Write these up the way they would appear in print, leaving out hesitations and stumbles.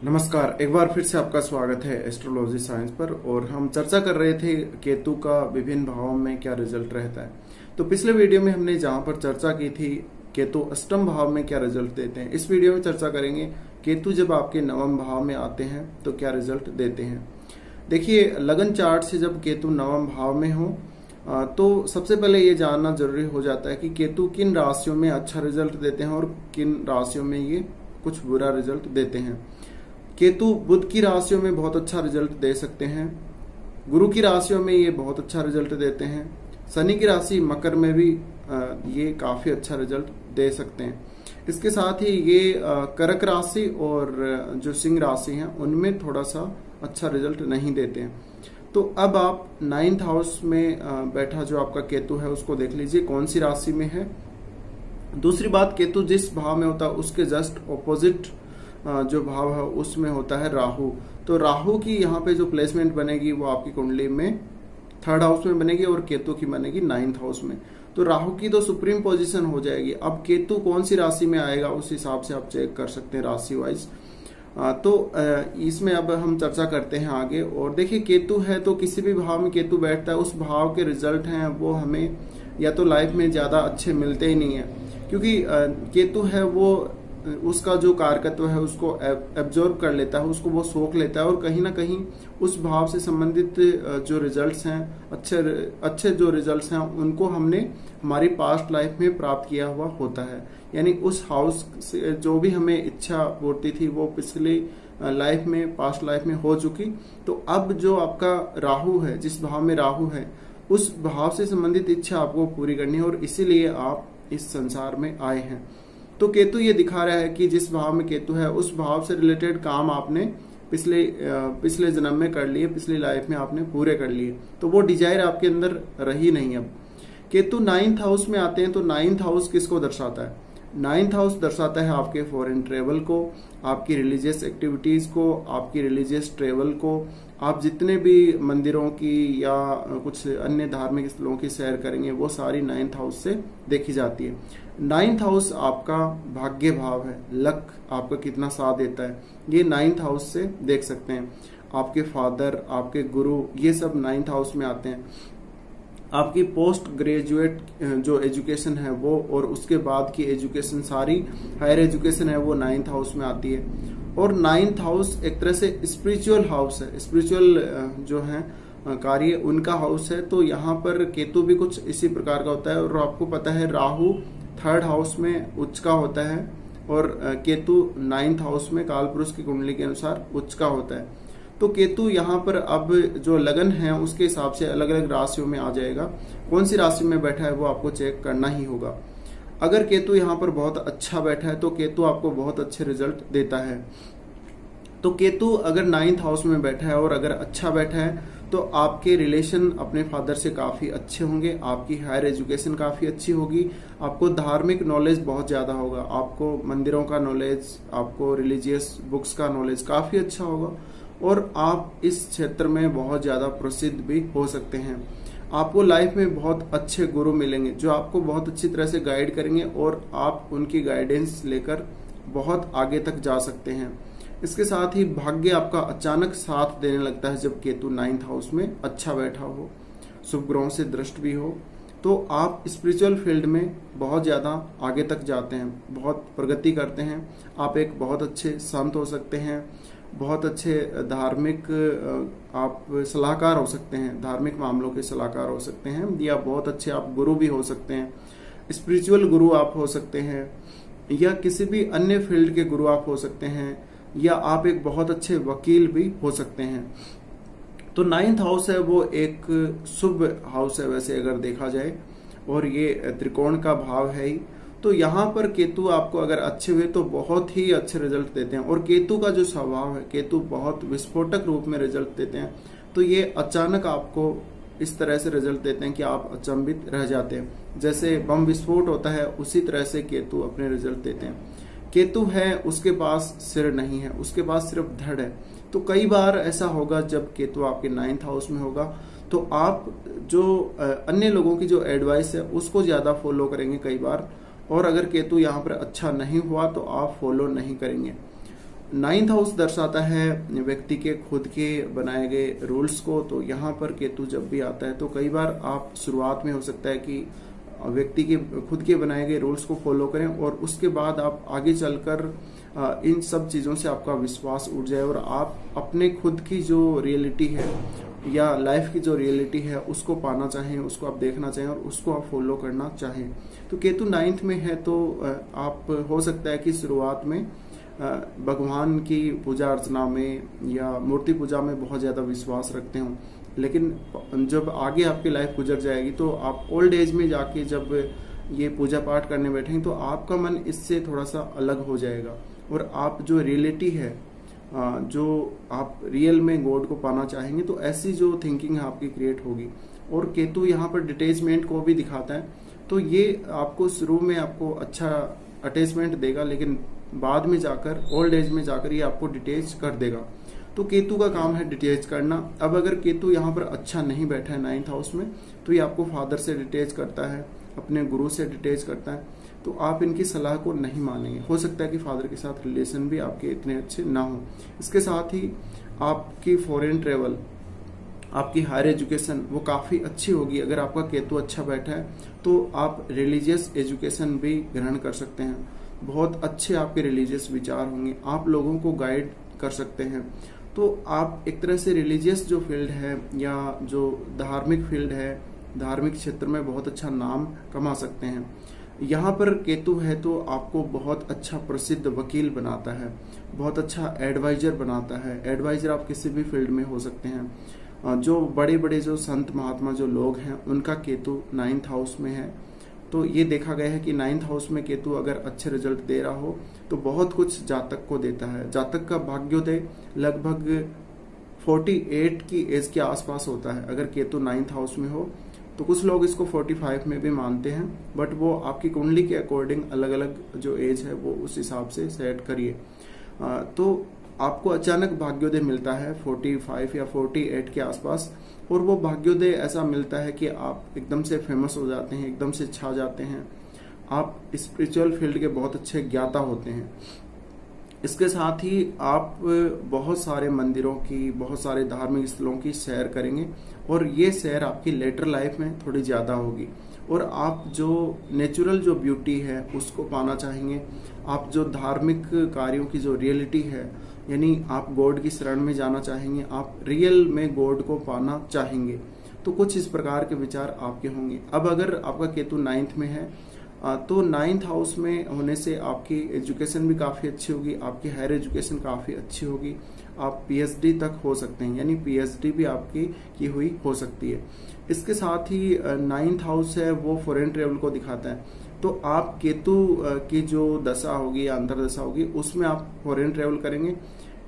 नमस्कार, एक बार फिर से आपका स्वागत है एस्ट्रोलॉजी साइंस पर। और हम चर्चा कर रहे थे केतु का विभिन्न भावों में क्या रिजल्ट रहता है। तो पिछले वीडियो में हमने जहां पर चर्चा की थी केतु अष्टम भाव में क्या रिजल्ट देते हैं, इस वीडियो में चर्चा करेंगे केतु जब आपके नवम भाव में आते हैं तो क्या रिजल्ट देते हैं। देखिए, लगन चार्ट से जब केतु नवम भाव में हो तो सबसे पहले ये जानना जरूरी हो जाता है कि केतु किन राशियों में अच्छा रिजल्ट देते हैं और किन राशियों में ये कुछ बुरा रिजल्ट देते हैं। केतु बुध की राशियों में बहुत अच्छा रिजल्ट दे सकते हैं, गुरु की राशियों में ये बहुत अच्छा रिजल्ट देते हैं, शनि की राशि मकर में भी ये काफी अच्छा रिजल्ट दे सकते हैं। इसके साथ ही ये कर्क राशि और जो सिंह राशि है उनमें थोड़ा सा अच्छा रिजल्ट नहीं देते हैं। तो अब आप 9th हाउस में बैठा जो आपका केतु है उसको देख लीजिए कौन सी राशि में है। दूसरी बात, केतु जिस भाव में होता है उसके जस्ट ऑपोजिट जो भाव है उसमें होता है राहु। तो राहु की यहाँ पे जो प्लेसमेंट बनेगी वो आपकी कुंडली में 3rd हाउस में बनेगी और केतु की बनेगी 9th हाउस में। तो राहु की तो सुप्रीम पोजीशन हो जाएगी। अब केतु कौन सी राशि में आएगा उस हिसाब से आप चेक कर सकते हैं राशि वाइज। तो इसमें अब हम चर्चा करते हैं आगे। और देखिए, केतु है तो किसी भी भाव में केतु बैठता है उस भाव के रिजल्ट हैं वो हमें या तो लाइफ में ज्यादा अच्छे मिलते ही नहीं है, क्योंकि केतु है वो उसका जो कारकत्व है उसको एब्जॉर्ब कर लेता है, उसको वो सोख लेता है और कहीं ना कहीं उस भाव से संबंधित जो रिजल्ट्स हैं अच्छे जो रिजल्ट्स हैं उनको हमने हमारी पास्ट लाइफ में प्राप्त किया हुआ होता है। यानी उस हाउस से जो भी हमें इच्छा पूर्ति थी वो पिछली लाइफ में पास्ट लाइफ में हो चुकी। तो अब जो आपका राहु है, जिस भाव में राहु है उस भाव से संबंधित इच्छा आपको पूरी करनी है और इसीलिए आप इस संसार में आए हैं। तो केतु ये दिखा रहा है कि जिस भाव में केतु है उस भाव से रिलेटेड काम आपने पिछले जन्म में कर लिए, पिछली लाइफ में आपने पूरे कर लिए, तो वो डिजायर आपके अंदर रही नहीं। अब केतु 9th हाउस में आते हैं तो 9th हाउस किसको दर्शाता है? 9th हाउस दर्शाता है आपके फॉरेन ट्रेवल को, आपकी रिलीजियस एक्टिविटीज को, आपकी रिलीजियस ट्रेवल को। आप जितने भी मंदिरों की या कुछ अन्य धार्मिक स्थलों की सैर करेंगे वो सारी 9th हाउस से देखी जाती है। 9th हाउस आपका भाग्य भाव है, लक आपका कितना साथ देता है ये 9th हाउस से देख सकते हैं। आपके फादर, आपके गुरु, ये सब 9th हाउस में आते हैं। आपकी पोस्ट ग्रेजुएट जो एजुकेशन है वो और उसके बाद की एजुकेशन, सारी हायर एजुकेशन है वो 9th हाउस में आती है। और 9th हाउस एक तरह से स्पिरिचुअल हाउस है, स्पिरिचुअल जो है कार्य उनका हाउस है। तो यहाँ पर केतु भी कुछ इसी प्रकार का होता है। और आपको पता है राहु 3rd हाउस में उच्च का होता है और केतु 9th हाउस में कालपुरुष की कुंडली के अनुसार उच्च का होता है। तो केतु यहाँ पर अब जो लगन है उसके हिसाब से अलग अलग राशियों में आ जाएगा। कौन सी राशि में बैठा है वो आपको चेक करना ही होगा। अगर केतु यहाँ पर बहुत अच्छा बैठा है तो केतु आपको बहुत अच्छे रिजल्ट देता है। तो केतु अगर 9th हाउस में बैठा है और अगर अच्छा बैठा है तो आपके रिलेशन अपने फादर से काफी अच्छे होंगे, आपकी हायर एजुकेशन काफी अच्छी होगी, आपको धार्मिक नॉलेज बहुत ज्यादा होगा, आपको मंदिरों का नॉलेज, आपको रिलीजियस बुक्स का नॉलेज काफी अच्छा होगा और आप इस क्षेत्र में बहुत ज्यादा प्रसिद्ध भी हो सकते हैं। आपको लाइफ में बहुत अच्छे गुरु मिलेंगे जो आपको बहुत अच्छी तरह से गाइड करेंगे और आप उनकी गाइडेंस लेकर बहुत आगे तक जा सकते हैं। इसके साथ ही भाग्य आपका अचानक साथ देने लगता है जब केतु 9th हाउस में अच्छा बैठा हो, शुभ ग्रहों से दृष्ट भी हो, तो आप स्पिरिचुअल फील्ड में बहुत ज्यादा आगे तक जाते हैं, बहुत प्रगति करते हैं। आप एक बहुत अच्छे संत हो सकते हैं, बहुत अच्छे धार्मिक आप सलाहकार हो सकते हैं, धार्मिक मामलों के सलाहकार हो सकते हैं, या बहुत अच्छे आप गुरु भी हो सकते हैं, स्पिरिचुअल गुरु आप हो सकते हैं, या किसी भी अन्य फील्ड के गुरु आप हो सकते हैं, या आप एक बहुत अच्छे वकील भी हो सकते हैं। तो 9th हाउस है वो एक शुभ हाउस है वैसे अगर देखा जाए, और ये त्रिकोण का भाव है ही। तो यहाँ पर केतु आपको अगर अच्छे हुए तो बहुत ही अच्छे रिजल्ट देते हैं। और केतु का जो स्वभाव है, केतु बहुत विस्फोटक रूप में रिजल्ट देते हैं। तो ये अचानक आपको इस तरह से रिजल्ट देते हैं कि आप अचंभित रह जाते हैं। जैसे बम विस्फोट होता है उसी तरह से केतु अपने रिजल्ट देते हैं। केतु है उसके पास सिर नहीं है, उसके पास सिर्फ धड़ है। तो कई बार ऐसा होगा जब केतु आपके 9th हाउस में होगा तो आप जो अन्य लोगों की जो एडवाइस है उसको ज्यादा फॉलो करेंगे कई बार, और अगर केतु यहाँ पर अच्छा नहीं हुआ तो आप फॉलो नहीं करेंगे। 9th हाउस दर्शाता है व्यक्ति के खुद के बनाए गए रूल्स को। तो यहाँ पर केतु जब भी आता है तो कई बार आप शुरुआत में हो सकता है कि व्यक्ति के खुद के बनाए गए रूल्स को फॉलो करें और उसके बाद आप आगे चलकर इन सब चीज़ों से आपका विश्वास उठ जाए और आप अपने खुद की जो रियलिटी है या लाइफ की जो रियलिटी है उसको पाना चाहें, उसको आप देखना चाहें और उसको आप फॉलो करना चाहें। तो केतु 9th में है तो आप हो सकता है कि शुरुआत में भगवान की पूजा अर्चना में या मूर्ति पूजा में बहुत ज़्यादा विश्वास रखते हो, लेकिन जब आगे आपकी लाइफ गुजर जाएगी तो आप ओल्ड एज में जाके जब ये पूजा पाठ करने बैठेंगे तो आपका मन इससे थोड़ा सा अलग हो जाएगा और आप जो रियलिटी है, जो आप रियल में गॉड को पाना चाहेंगे, तो ऐसी जो थिंकिंग है आपकी क्रिएट होगी। और केतु यहाँ पर डिटैचमेंट को भी दिखाता है, तो ये आपको शुरू में आपको अच्छा अटैचमेंट देगा, लेकिन बाद में जाकर ओल्ड एज में जाकर ये आपको डिटेच कर देगा। तो केतु का काम है डिटेच करना। अब अगर केतु यहाँ पर अच्छा नहीं बैठा है 9th हाउस में तो ये आपको फादर से डिटेच करता है, अपने गुरु से डिटेच करता है, तो आप इनकी सलाह को नहीं मानेंगे। हो सकता है कि फादर के साथ रिलेशन भी आपके इतने अच्छे ना हो। इसके साथ ही आपकी फॉरेन ट्रेवल, आपकी हायर एजुकेशन वो काफ़ी अच्छी होगी। अगर आपका केतु अच्छा बैठा है तो आप रिलीजियस एजुकेशन भी ग्रहण कर सकते हैं। बहुत अच्छे आपके रिलीजियस विचार होंगे, आप लोगों को गाइड कर सकते हैं। तो आप एक तरह से रिलीजियस जो फील्ड है या जो धार्मिक फील्ड है, धार्मिक क्षेत्र में बहुत अच्छा नाम कमा सकते हैं। यहाँ पर केतु है तो आपको बहुत अच्छा प्रसिद्ध वकील बनाता है, बहुत अच्छा एडवाइजर बनाता है। एडवाइजर आप किसी भी फील्ड में हो सकते हैं। जो बड़े बड़े जो संत महात्मा जो लोग हैं उनका केतु 9th हाउस में है, तो ये देखा गया है कि 9th हाउस में केतु अगर अच्छे रिजल्ट दे रहा हो तो बहुत कुछ जातक को देता है। जातक का भाग्योदय लगभग 48 की एज के आसपास होता है अगर केतु 9th हाउस में हो। तो कुछ लोग इसको 45 में भी मानते हैं, बट वो आपकी कुंडली के अकॉर्डिंग अलग अलग जो एज है वो उस हिसाब से सेट करिए। तो आपको अचानक भाग्योदय मिलता है 45 या 48 के आसपास, और वो भाग्योदय ऐसा मिलता है कि आप एकदम से फेमस हो जाते हैं, एकदम से छा जाते हैं, आप स्पिरिचुअल फील्ड के बहुत अच्छे ज्ञाता होते हैं। इसके साथ ही आप बहुत सारे मंदिरों की, बहुत सारे धार्मिक स्थलों की सैर करेंगे और ये सैर आपकी लेटर लाइफ में थोड़ी ज़्यादा होगी। और आप जो नेचुरल जो ब्यूटी है उसको पाना चाहेंगे, आप जो धार्मिक कार्यों की जो रियलिटी है, यानी आप गॉड की शरण में जाना चाहेंगे, आप रियल में गॉड को पाना चाहेंगे। तो कुछ इस प्रकार के विचार आपके होंगे। अब अगर आपका केतु 9th में है तो 9th हाउस में होने से आपकी एजुकेशन भी काफ़ी अच्छी होगी, आपकी हायर एजुकेशन काफ़ी अच्छी होगी, आप पीएचडी तक हो सकते हैं, यानी पीएचडी भी आपकी की हुई हो सकती है। इसके साथ ही 9th हाउस है वो फॉरेन ट्रेवल को दिखाता है, तो आप केतु की जो दशा होगी या अंतरदशा होगी उसमें आप फॉरेन ट्रेवल करेंगे।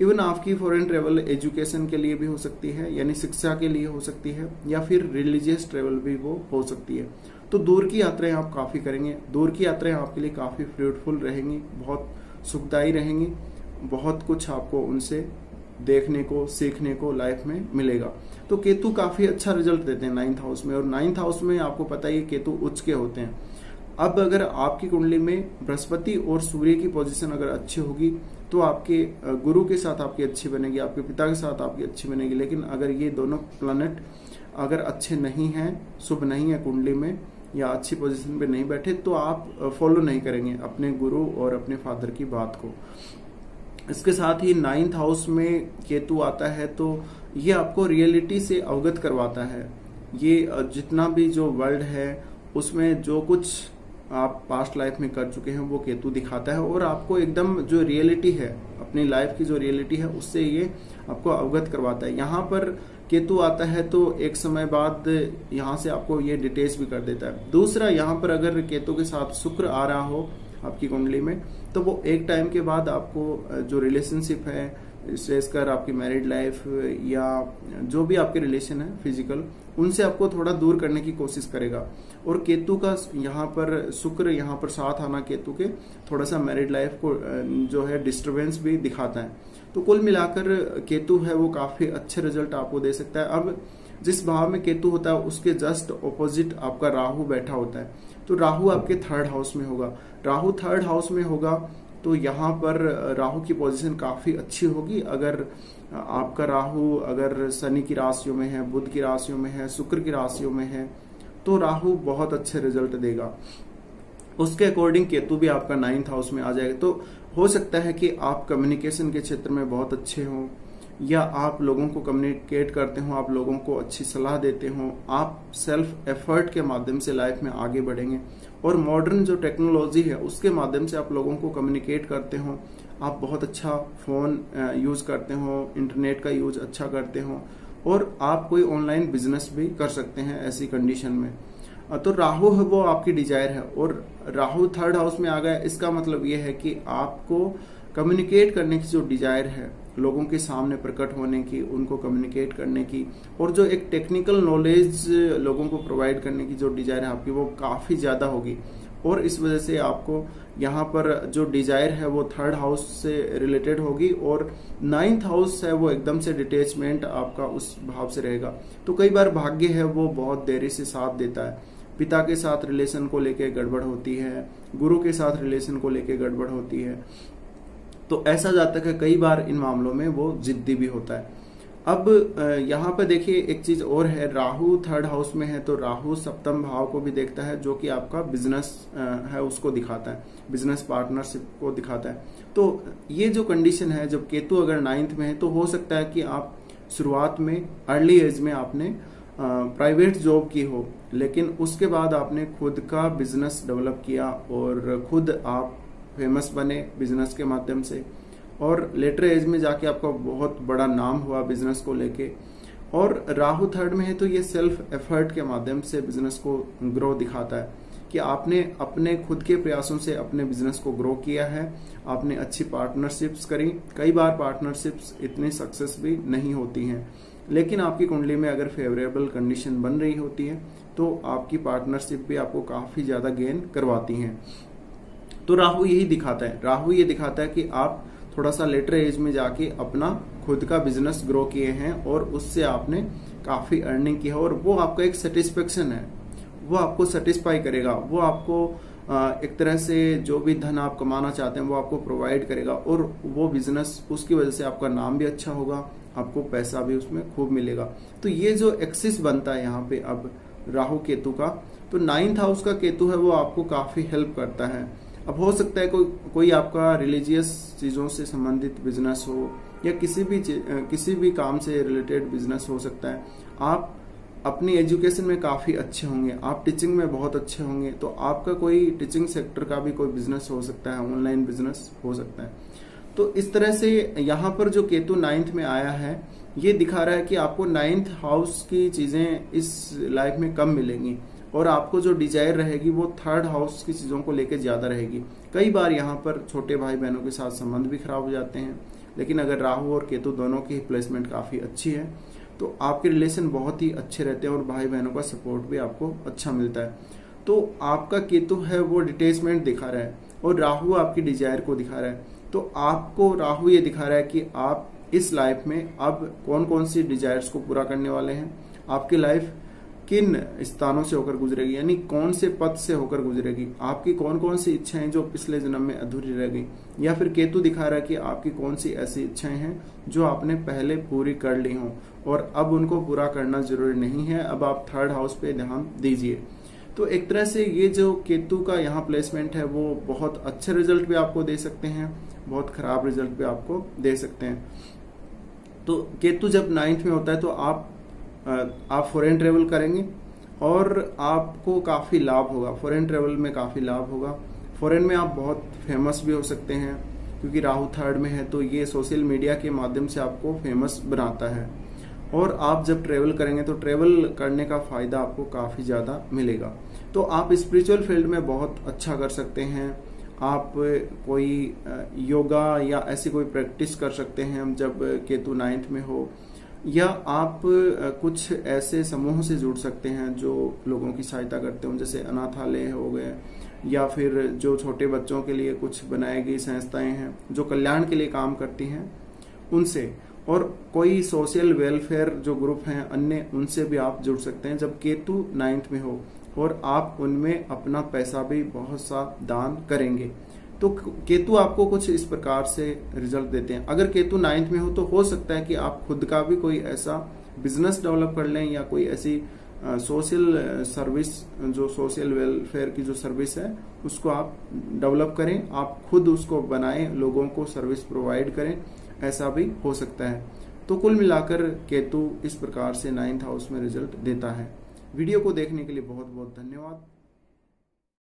इवन आपकी फॉरेन ट्रेवल एजुकेशन के लिए भी हो सकती है, यानी शिक्षा के लिए हो सकती है, या फिर रिलीजियस ट्रेवल भी वो हो सकती है। तो दूर की यात्राएं आप काफ़ी करेंगे, दूर की यात्राएं आपके लिए काफ़ी फ्रूटफुल रहेंगी, बहुत सुखदायी रहेंगी, बहुत कुछ आपको उनसे देखने को, सीखने को लाइफ में मिलेगा। तो केतु काफ़ी अच्छा रिजल्ट देते हैं 9th हाउस में, और 9th हाउस में आपको पता ही है केतु उच्च के होते हैं। अब अगर आपकी कुंडली में बृहस्पति और सूर्य की पोजीशन अगर अच्छी होगी तो आपके गुरु के साथ आपकी अच्छी बनेगी, आपके पिता के साथ आपकी अच्छी बनेगी। लेकिन अगर ये दोनों प्लैनेट अगर अच्छे नहीं हैं, शुभ नहीं है कुंडली में, या अच्छी पोजीशन पे नहीं बैठे, तो आप फॉलो नहीं करेंगे अपने गुरु और अपने फादर की बात को। इसके साथ ही 9th हाउस में केतु आता है तो ये आपको रियलिटी से अवगत करवाता है। ये जितना भी जो वर्ल्ड है उसमें जो कुछ आप पास्ट लाइफ में कर चुके हैं वो केतु दिखाता है, और आपको एकदम जो रियलिटी है, अपनी लाइफ की जो रियलिटी है उससे ये आपको अवगत करवाता है। यहाँ पर केतु आता है तो एक समय बाद यहाँ से आपको ये डिटेच भी कर देता है। दूसरा, यहाँ पर अगर केतु के साथ शुक्र आ रहा हो आपकी कुंडली में तो वो एक टाइम के बाद आपको जो रिलेशनशिप है, विशेषकर आपकी मैरिड लाइफ या जो भी आपके रिलेशन है फिजिकल, उनसे आपको थोड़ा दूर करने की कोशिश करेगा। और केतु का यहाँ पर शुक्र यहाँ पर साथ आना केतु के थोड़ा सा मैरिड लाइफ को जो है डिस्टरबेंस भी दिखाता है। तो कुल मिलाकर केतु है वो काफी अच्छे रिजल्ट आपको दे सकता है। अब जिस भाव में केतु होता है उसके जस्ट ऑपोजिट आपका राहु बैठा होता है, तो राहु आपके 3rd हाउस में होगा। राहु 3rd हाउस में होगा तो यहाँ पर राहु की पोजीशन काफी अच्छी होगी। अगर आपका राहु अगर शनि की राशियों में है, बुध की राशियों में है, शुक्र की राशियों में है, तो राहु बहुत अच्छे रिजल्ट देगा। उसके अकॉर्डिंग केतु भी आपका 9th हाउस में आ जाएगा। तो हो सकता है कि आप कम्युनिकेशन के क्षेत्र में बहुत अच्छे हो, या आप लोगों को कम्युनिकेट करते हो, आप लोगों को अच्छी सलाह देते हो, आप सेल्फ एफर्ट के माध्यम से लाइफ में आगे बढ़ेंगे। और मॉडर्न जो टेक्नोलॉजी है उसके माध्यम से आप लोगों को कम्युनिकेट करते हो, आप बहुत अच्छा फोन यूज करते हो, इंटरनेट का यूज अच्छा करते हो, और आप कोई ऑनलाइन बिजनेस भी कर सकते हैं ऐसी कंडीशन में। तो राहु है वो आपकी डिजायर है, और राहु 3rd हाउस में आ गया। इसका मतलब ये है कि आपको कम्युनिकेट करने की जो डिजायर है, लोगों के सामने प्रकट होने की, उनको कम्युनिकेट करने की, और जो एक टेक्निकल नॉलेज लोगों को प्रोवाइड करने की जो डिजायर है आपकी, वो काफी ज्यादा होगी। और इस वजह से आपको यहाँ पर जो डिजायर है वो 3rd हाउस से रिलेटेड होगी, और 9th हाउस है वो एकदम से डिटेचमेंट आपका उस भाव से रहेगा। तो कई बार भाग्य है वो बहुत देरी से साथ देता है। पिता के साथ रिलेशन को लेके गड़बड़ होती है, गुरु के साथ रिलेशन को लेके गड़बड़ होती है। तो ऐसा जातक है कई बार इन मामलों में वो जिद्दी भी होता है। अब यहाँ पर देखिए एक चीज और है, राहु 3rd हाउस में है तो राहु 7th भाव को भी देखता है, जो कि आपका बिजनेस है उसको दिखाता है, बिजनेस पार्टनरशिप को दिखाता है। तो ये जो कंडीशन है, जब केतु अगर 9th में है तो हो सकता है कि आप शुरुआत में अर्ली एज में आपने प्राइवेट जॉब की हो, लेकिन उसके बाद आपने खुद का बिजनेस डेवलप किया और खुद आप फेमस बने बिजनेस के माध्यम से, और लेटर एज में जाके आपका बहुत बड़ा नाम हुआ बिजनेस को लेके। और राहु 3rd में है तो ये सेल्फ एफर्ट के माध्यम से बिजनेस को ग्रो दिखाता है कि आपने अपने खुद के प्रयासों से अपने बिजनेस को ग्रो किया है, आपने अच्छी पार्टनरशिप्स करी। कई बार पार्टनरशिप्स इतनी सक्सेस भी नहीं होती हैं, लेकिन आपकी कुंडली में अगर फेवरेबल कंडीशन बन रही होती है तो आपकी पार्टनरशिप भी आपको काफी ज्यादा गेन करवाती हैं। तो राहु यही दिखाता है, राहु ये दिखाता है कि आप थोड़ा सा लेटर एज में जाके अपना खुद का बिजनेस ग्रो किए हैं और उससे आपने काफी अर्निंग की है, और वो आपका एक सेटिस्फेक्शन है, वो आपको सेटिस्फाई करेगा, वो आपको एक तरह से जो भी धन आप कमाना चाहते हैं वो आपको प्रोवाइड करेगा, और वो बिजनेस उसकी वजह से आपका नाम भी अच्छा होगा, आपको पैसा भी उसमें खूब मिलेगा। तो ये जो एक्सिस बनता है यहाँ पे अब राहु केतु का, तो 9th हाउस का केतु है वो आपको काफी हेल्प करता है। अब हो सकता है कोई आपका रिलीजियस चीजों से संबंधित बिजनेस हो, या किसी भी काम से रिलेटेड बिजनेस हो सकता है। आप अपनी एजुकेशन में काफी अच्छे होंगे, आप टीचिंग में बहुत अच्छे होंगे, तो आपका कोई टीचिंग सेक्टर का भी कोई बिजनेस हो सकता है, ऑनलाइन बिजनेस हो सकता है। तो इस तरह से यहाँ पर जो केतु 9th में आया है ये दिखा रहा है कि आपको 9th हाउस की चीजें इस लाइफ में कम मिलेंगी, और आपको जो डिजायर रहेगी वो 3rd हाउस की चीजों को लेकर ज्यादा रहेगी। कई बार यहाँ पर छोटे भाई बहनों के साथ संबंध भी खराब हो जाते हैं, लेकिन अगर राहु और केतु दोनों की प्लेसमेंट काफी अच्छी है तो आपके रिलेशन बहुत ही अच्छे रहते हैं, और भाई बहनों का सपोर्ट भी आपको अच्छा मिलता है। तो आपका केतु है वो डिटेचमेंट दिखा रहा है, और राहु आपकी डिजायर को दिखा रहा है। तो आपको राहु ये दिखा रहा है कि आप इस लाइफ में अब कौन कौन सी डिजायर्स को पूरा करने वाले हैं, आपकी लाइफ किन स्थानों से होकर गुजरेगी, यानी कौन से पथ से होकर गुजरेगी, आपकी कौन कौन सी इच्छाएं जो पिछले जन्म में अधूरी रह गई, या फिर केतु दिखा रहा है कि आपकी कौन सी ऐसी इच्छाएं हैं जो आपने पहले पूरी कर ली हों और अब उनको पूरा करना जरूरी नहीं है, अब आप 3rd हाउस पे ध्यान दीजिए। तो एक तरह से ये जो केतु का यहाँ प्लेसमेंट है वो बहुत अच्छे रिजल्ट भी आपको दे सकते हैं, बहुत खराब रिजल्ट भी आपको दे सकते हैं। तो केतु जब 9th में होता है तो आप फॉरेन ट्रेवल करेंगे और आपको काफी लाभ होगा, फॉरेन ट्रेवल में काफी लाभ होगा। फॉरेन में आप बहुत फेमस भी हो सकते हैं, क्योंकि राहु 3rd में है तो ये सोशल मीडिया के माध्यम से आपको फेमस बनाता है, और आप जब ट्रेवल करेंगे तो ट्रेवल करने का फायदा आपको काफी ज्यादा मिलेगा। तो आप स्पिरिचुअल फील्ड में बहुत अच्छा कर सकते हैं, आप कोई योगा या ऐसी कोई प्रैक्टिस कर सकते हैं जब केतु 9th में हो, या आप कुछ ऐसे समूह से जुड़ सकते हैं जो लोगों की सहायता करते हो, जैसे अनाथालय हो गए, या फिर जो छोटे बच्चों के लिए कुछ बनाई गई संस्थाएं हैं जो कल्याण के लिए काम करती हैं उनसे, और कोई सोशल वेलफेयर जो ग्रुप हैं अन्य, उनसे भी आप जुड़ सकते हैं जब केतु 9th में हो, और आप उनमें अपना पैसा भी बहुत सा दान करेंगे। तो केतु आपको कुछ इस प्रकार से रिजल्ट देते हैं। अगर केतु 9th में हो तो हो सकता है कि आप खुद का भी कोई ऐसा बिजनेस डेवलप कर लें या कोई ऐसी सोशल सर्विस, जो सोशल वेलफेयर की जो सर्विस है उसको आप डेवलप करें, आप खुद उसको बनाएं, लोगों को सर्विस प्रोवाइड करें, ऐसा भी हो सकता है। तो कुल मिलाकर केतु इस प्रकार से 9th हाउस में रिजल्ट देता है। वीडियो को देखने के लिए बहुत बहुत धन्यवाद।